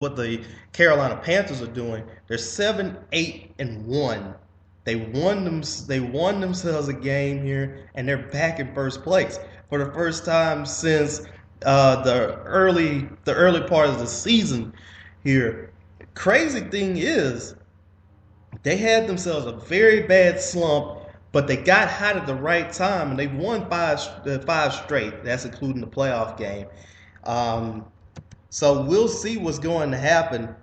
what the Carolina Panthers are doing. They're 7-8-1. They won themselves a game here, and they're back in first place for the first time since the early part of the season here. Crazy thing is, they had themselves a very bad slump, but they got hot at the right time, and they won five straight. That's including the playoff game. Um, so we'll see what's going to happen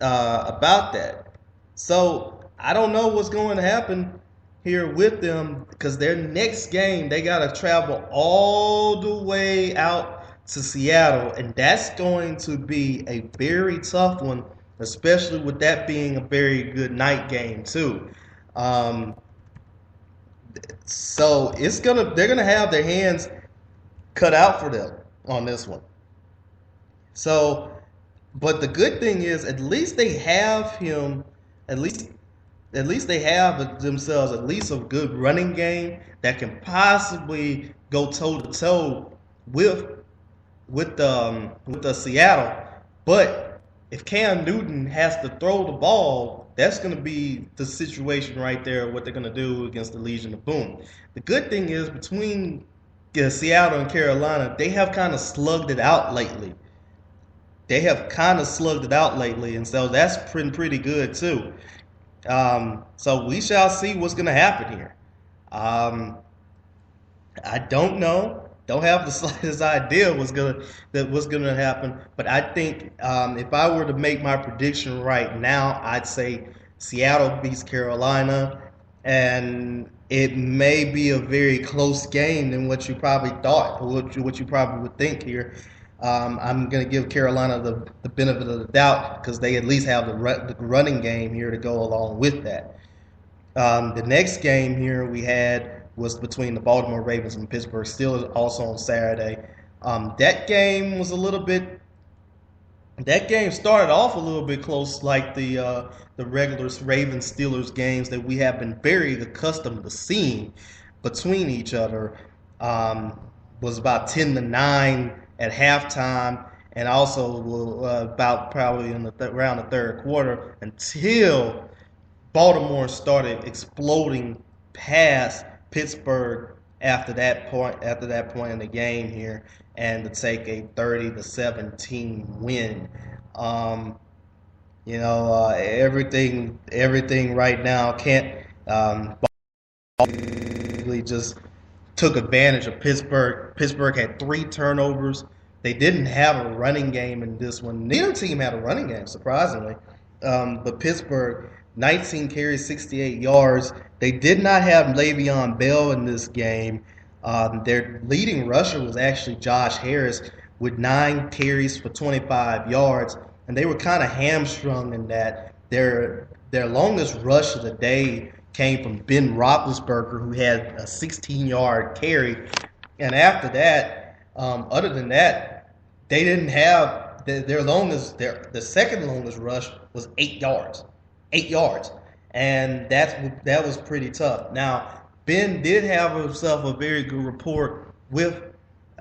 about that. So I don't know what's going to happen here with them because their next game they got to travel all the way out to Seattle, and that's going to be a very tough one, especially with that being a very good night game too. Um, so they're gonna have their hands cut out for them on this one. So, but the good thing is, at least they have him. At least, at least they have themselves at least a good running game that can possibly go toe to toe with with the Seattle. But if Cam Newton has to throw the ball, that's going to be the situation right there. What they're going to do against the Legion of Boom. The good thing is between Seattle and Carolina, they have kind of slugged it out lately. And so that's pretty good too. So we shall see what's going to happen here. Um, I don't know. Don't have the slightest idea what's gonna happen. But I think if I were to make my prediction right now, I'd say Seattle beats Carolina, and it may be a very close game than what you probably thought, or what you probably would think here. I'm going to give Carolina the benefit of the doubt because they at least have the running game here to go along with that. The next game here we had was between the Baltimore Ravens and Pittsburgh Steelers, also on Saturday. That game was a little bit. That game started off a little bit close, like the regular Ravens Steelers games that we have been very accustomed to seeing between each other. Was about 10-9 at halftime, and also about probably in around the third quarter until Baltimore started exploding past Pittsburgh after that point in the game here, and to take a 30-17 win. Um, everything right now can't really just took advantage of Pittsburgh. Pittsburgh had 3 turnovers. They didn't have a running game in this one. Neither team had a running game, surprisingly. But Pittsburgh, 19 carries, 68 yards. They did not have Le'Veon Bell in this game. Their leading rusher was actually Josh Harris with 9 carries for 25 yards, and they were kind of hamstrung in that. Their longest rush of the day came from Ben Roethlisberger, who had a 16-yard carry, and after that, other than that, they didn't have the second longest rush was 8 yards, 8 yards, and that was pretty tough. Now Ben did have himself a very good rapport with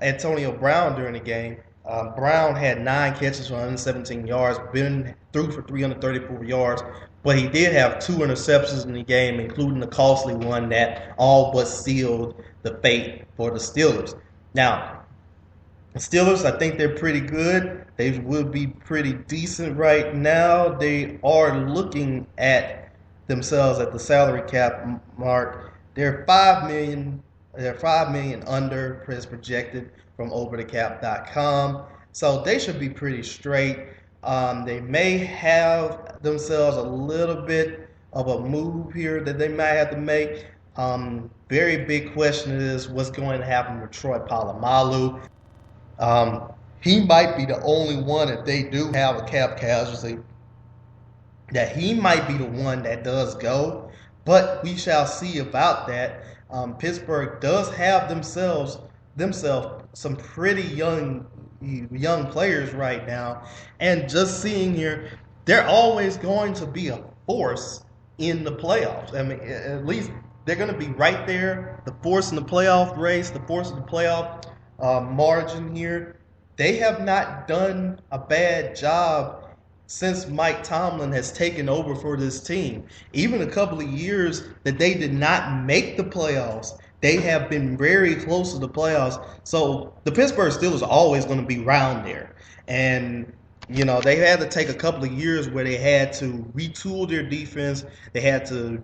Antonio Brown during the game. Brown had 9 catches for 117 yards. Ben threw for 334 yards, but he did have 2 interceptions in the game, including the costly one that all but sealed the fate for the Steelers. Now, the Steelers, I think they're pretty good. They will be pretty decent right now. They are looking at themselves at the salary cap mark. They're 5 million. They're 5 million under as projected from overthecap.com. So they should be pretty straight. They may have themselves a little bit of a move here that they might have to make. Very big question is what's going to happen with Troy Polamalu. He might be the only one, if they do have a cap casualty, that he might be the one that does go. But we shall see about that. Pittsburgh does have themselves some pretty young players right now, and just seeing here, they're always going to be a force in the playoffs. I mean, at least they're going to be right there, the force in the playoff race, the force in the playoff margin here. They have not done a bad job since Mike Tomlin has taken over for this team. Even a couple of years that they did not make the playoffs, they have been very close to the playoffs. So the Pittsburgh Steelers are always going to be around there. And they had to take a couple of years where they had to retool their defense. They had to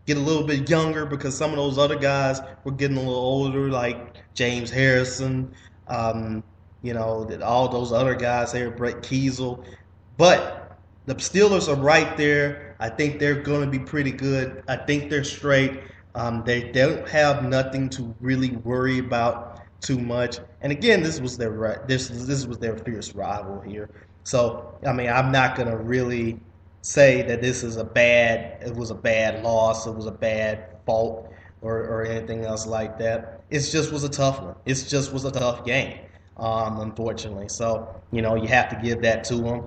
get a little bit younger because some of those other guys were getting a little older, like James Harrison, all those other guys there, Brett Kiesel. But the Steelers are right there. I think they're going to be pretty good. I think they're straight. They don't have nothing to really worry about too much. And again, this was their fierce rival here. So I mean, I'm not going to really say that it was a bad loss, it was a bad fault, or anything else like that. It just was a tough one. It just was a tough game, unfortunately. So you have to give that to them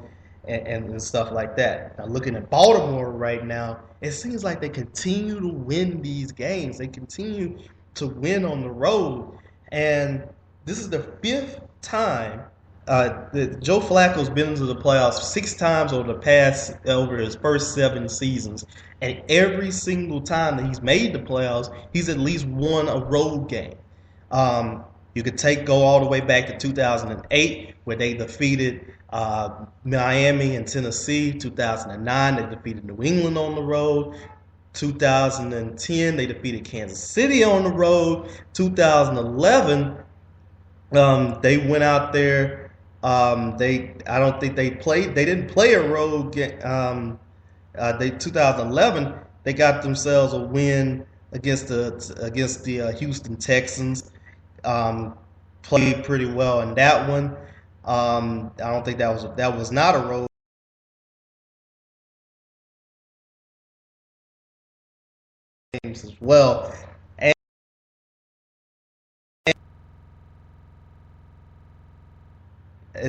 and stuff like that. Now, looking at Baltimore right now, it seems like they continue to win these games. They continue to win on the road, and this is the fifth time Joe Flacco's been into the playoffs 6 times over his first 7 seasons, and every single time that he's made the playoffs, he's at least won a road game. You could go all the way back to 2008, where they defeated Miami and Tennessee. 2009, they defeated New England on the road. 2010, they defeated Kansas City on the road. 2011, they went out there. I don't think they played. They didn't play a road game. 2011, they got themselves a win against the Houston Texans. Played pretty well in that one. I don't think that was not a road game as well. And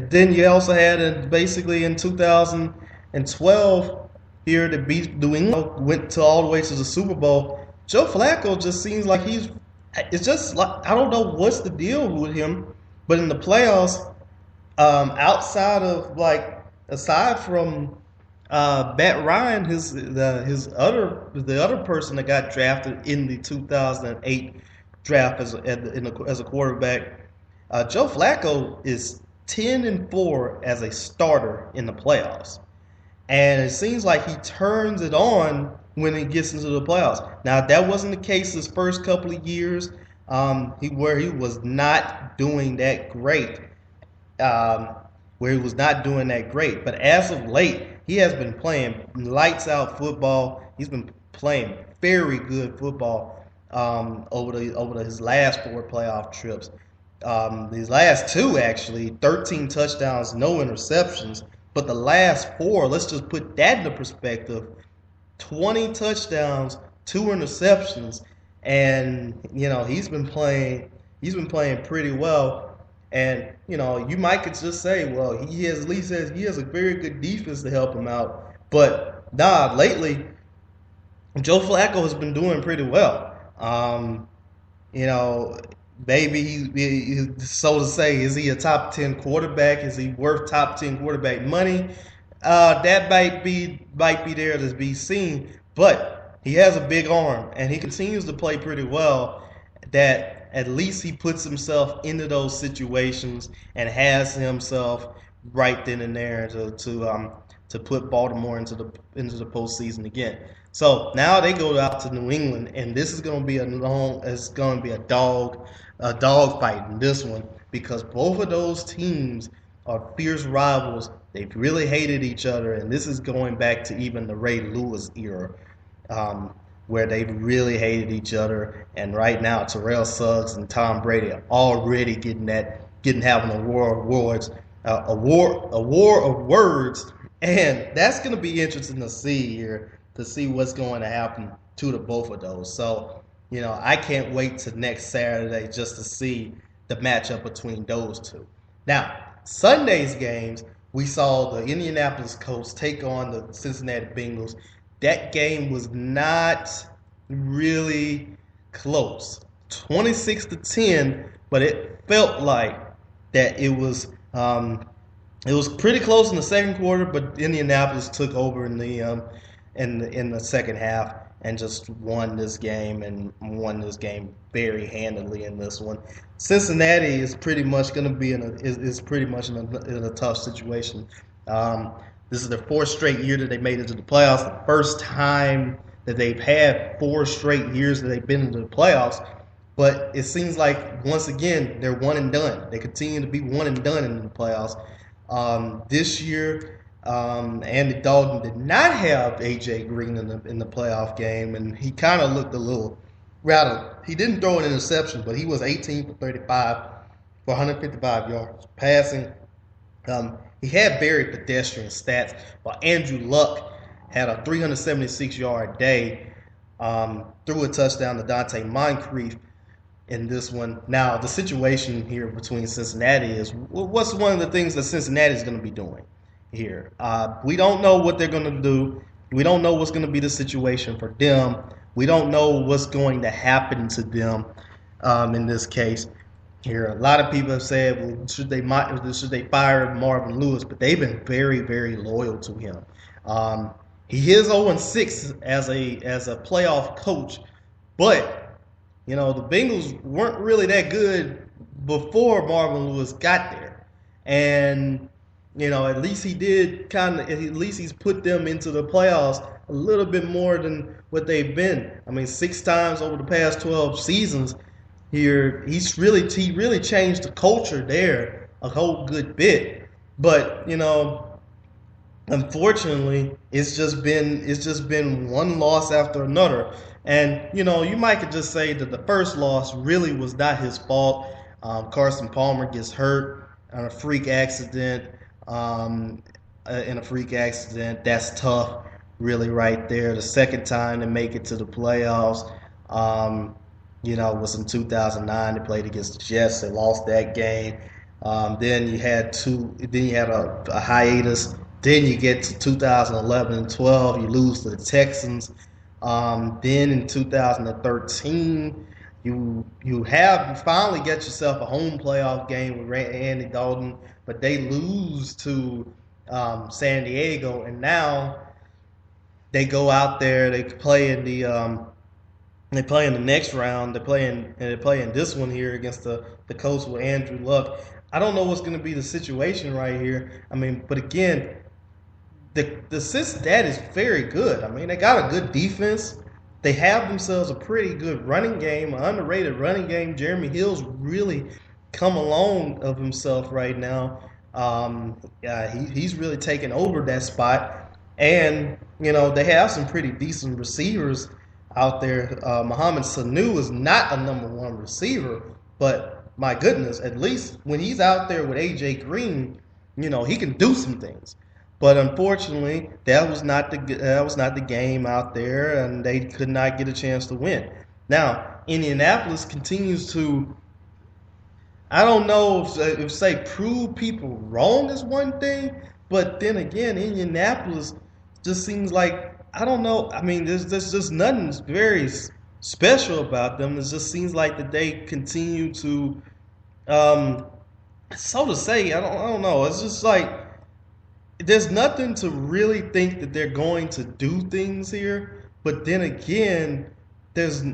then you also had basically in 2012 here to beat New England, went all the way to the Super Bowl. Joe Flacco just seems like it's just like, I don't know what's the deal with him, but in the playoffs, aside from Matt Ryan, the other person that got drafted in the 2008 draft as a quarterback, Joe Flacco is 10-4 as a starter in the playoffs, and it seems like he turns it on when he gets into the playoffs. Now, that wasn't the case his first couple of years, he was not doing that great. But as of late, he has been playing lights out football. He's been playing very good football over his last 4 playoff trips. These last 2, actually, 13 touchdowns, no interceptions. But the last 4, let's just put that into perspective: 20 touchdowns, 2 interceptions, and he's been playing pretty well. And you might could just say, well, he has a very good defense to help him out. But nah, lately Joe Flacco has been doing pretty well. Maybe he, so to say, is he a top 10 quarterback? Is he worth top 10 quarterback money? That might be there to be seen. But he has a big arm, and he continues to play pretty well. That at least he puts himself into those situations and has himself right then and there to put Baltimore into the postseason again. So now they go out to New England, and this is going to be a dog fight in this one, because both of those teams are fierce rivals. They've really hated each other, and this is going back to even the Ray Lewis era, where they've really hated each other. And right now, Terrell Suggs and Tom Brady are already having a war of words, and that's going to be interesting to see here, to see what's going to happen to the both of those. So, I can't wait to next Saturday just to see the matchup between those two. Now, Sunday's games, we saw the Indianapolis Colts take on the Cincinnati Bengals. That game was not really close. 26-10, but it felt like that it was It was pretty close in the second quarter, but Indianapolis took over in the second half and just won this game very handily in this one. Cincinnati is pretty much going to be is pretty much in a tough situation. Um, this is their fourth straight year that they made it to the playoffs. The first time that they've had 4 straight years that they've been into the playoffs. But it seems like once again they're one and done. They continue to be one and done in the playoffs. This year, Andy Dalton did not have AJ Green in the playoff game, and he kind of looked a little rattled. He didn't throw an interception, but he was 18 for 35 for 155 yards passing. He had very pedestrian stats, while Andrew Luck had a 376-yard day, threw a touchdown to Dante Moncrief in this one. Now, the situation here between Cincinnati is what's one of the things that Cincinnati is going to be doing here. We don't know what they're going to do. We don't know what's going to be the situation for them. We don't know what's going to happen to them in this case here. A lot of people have said, well, should they fire Marvin Lewis? But they've been very, very loyal to him. He is 0-6 as a playoff coach, but the Bengals weren't really that good before Marvin Lewis got there. And, at least at least he's put them into the playoffs a little bit more than what they've been. I mean, 6 times over the past 12 seasons here, he really changed the culture there a whole good bit. But, unfortunately, it's just been one loss after another. And, you might could just say that the first loss really was not his fault. Carson Palmer gets hurt on a freak accident. That's tough, really, right there. The second time to make it to the playoffs, was in 2009. They played against the Jets. They lost that game. Then you had a hiatus. Then you get to 2011 and 12. You lose to the Texans. Then in 2013, you finally get yourself a home playoff game with Andy Dalton, but they lose to San Diego, and now they go out there. They play in the next round. They're playing this one here against the Colts with Andrew Luck. I don't know what's going to be the situation right here. I mean, but again, the Cincinnati is very good. I mean, they got a good defense. They have themselves a pretty good running game, an underrated running game. Jeremy Hill's really come along of himself right now. He's really taken over that spot. And, they have some pretty decent receivers out there. Mohamed Sanu is not a number one receiver, but my goodness, at least when he's out there with A.J. Green, he can do some things. But unfortunately, that was not the game out there, and they could not get a chance to win. Now, Indianapolis continues to, I don't know if say prove people wrong is one thing, but then again, Indianapolis just seems like, I don't know. I mean, there's just nothing very special about them. It just seems like that they continue to, so to say, I don't know. It's just like, there's nothing to really think that they're going to do things here, but then again, they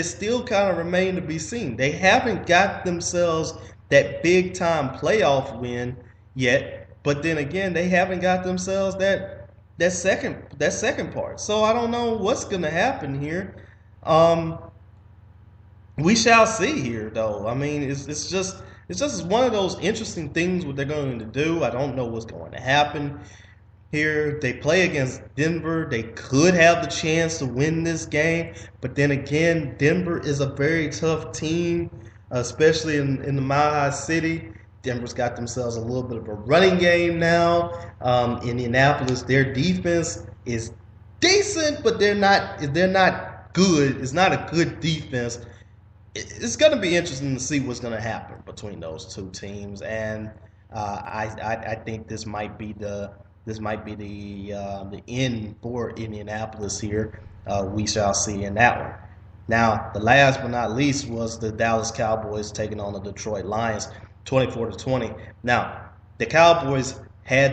still kind of remain to be seen. They haven't got themselves that big time playoff win yet, but then again, they haven't got themselves that second part. So I don't know what's going to happen here. We shall see here, though. I mean, it's just one of those interesting things what they're going to do. I don't know what's going to happen here. They play against Denver. They could have the chance to win this game. But then again, Denver is a very tough team, especially in the Mile High City. Denver's got themselves a little bit of a running game now. Indianapolis, their defense is decent, but they're not good. It's not a good defense. It's going to be interesting to see what's going to happen between those two teams, and I think this might be the end for Indianapolis here. We shall see in that one. Now, the last but not least was the Dallas Cowboys taking on the Detroit Lions, 24-20. Now, The Cowboys had